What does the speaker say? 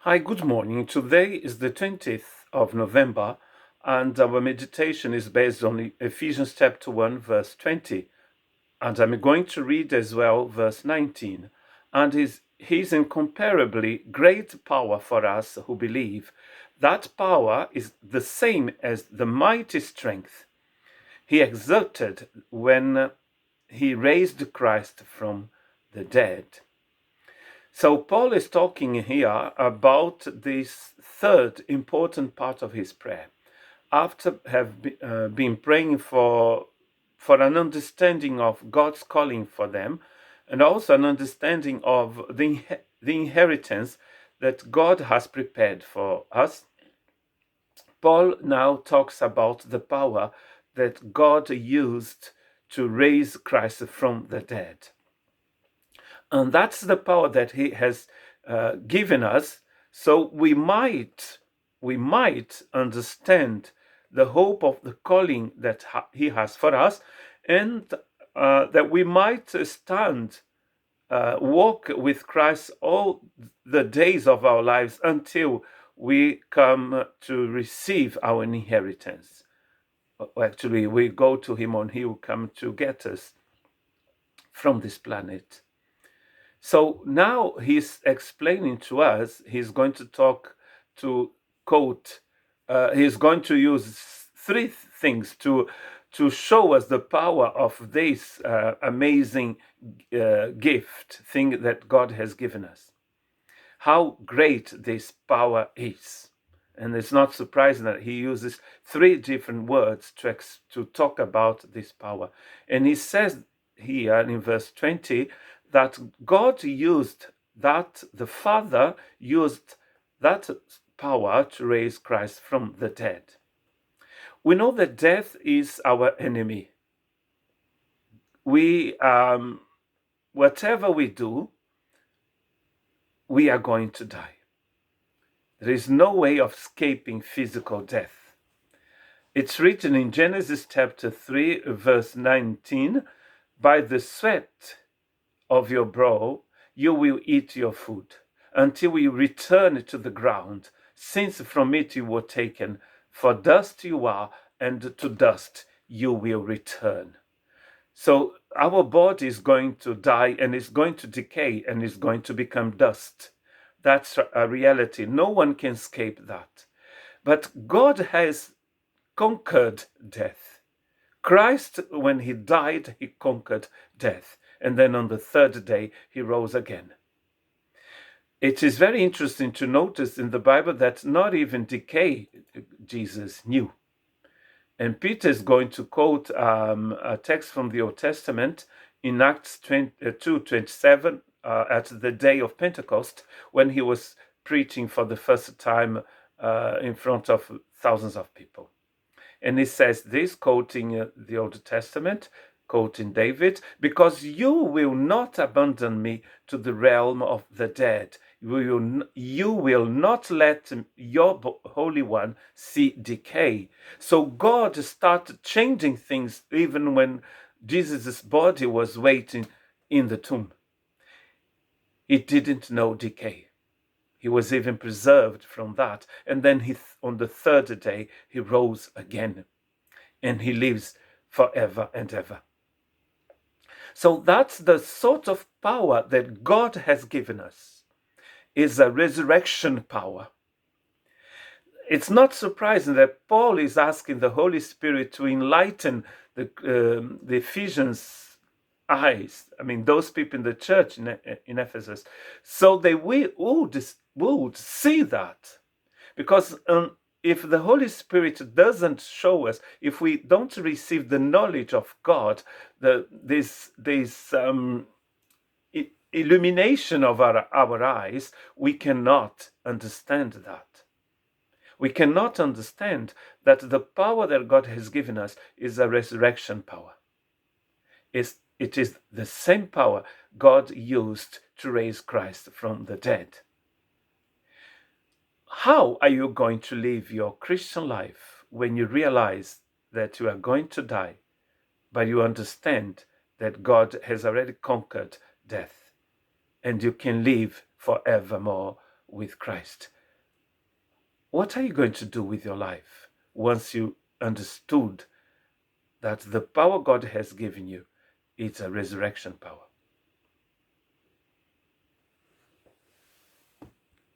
Hi, good morning. Today is the 20th of November, and our meditation is based on Ephesians chapter 1, verse 20. And I'm going to read as well verse 19. And his incomparably great power for us who believe. That power is the same as the mighty strength he exerted when he raised Christ from the dead. So Paul is talking here about this third important part of his prayer. After have been praying for an understanding of God's calling for them, and also an understanding of the inheritance that God has prepared for us, Paul now talks about the power that God used to raise Christ from the dead. And that's the power that he has given us, so we might understand the hope of the calling that he has for us, and that we might walk with Christ all the days of our lives until we come to receive our inheritance. Actually, we go to him and he will come to get us from this planet. So now he's explaining to us, he's going to he's going to use three things to show us the power of this amazing gift thing that God has given us. How great this power is. And it's not surprising that he uses three different words to talk about this power. And he says here in verse 20 that God used that, the Father used that power to raise Christ from the dead. We know that death is our enemy. Whatever we do, we are going to die. There is no way of escaping physical death. It's written in Genesis chapter 3, verse 19, by the sweat of your brow you will eat your food, until you return to the ground, since from it you were taken. For dust you are, and to dust you will return. So our body is going to die, and it's going to decay, and it's going to become dust. That's a reality. No one can escape that. But God has conquered death. Christ, when he died, he conquered death. And then on the third day, he rose again. It is very interesting to notice in the Bible that not even decay Jesus knew. And Peter is going to quote a text from the Old Testament in Acts 2:27 at the day of Pentecost, when he was preaching for the first time in front of thousands of people. And he says this, quoting the Old Testament, quoting David, because you will not abandon me to the realm of the dead. You will not let your Holy One see decay. So God started changing things even when Jesus' body was waiting in the tomb. It didn't know decay. He was even preserved from that. And then on the third day, he rose again. And he lives forever and ever. So that's the sort of power that God has given us, is a resurrection power. It's not surprising that Paul is asking the Holy Spirit to enlighten the Ephesians' eyes. I mean, those people in the church in Ephesus, so they would see that. Because if the Holy Spirit doesn't show us, if we don't receive the knowledge of God, this illumination of our eyes, we cannot understand that. We cannot understand that the power that God has given us is a resurrection power. It is the same power God used to raise Christ from the dead. How are you going to live your Christian life when you realize that you are going to die, but you understand that God has already conquered death, and you can live forevermore with Christ. What are you going to do with your life once you understood that the power God has given you is a resurrection power?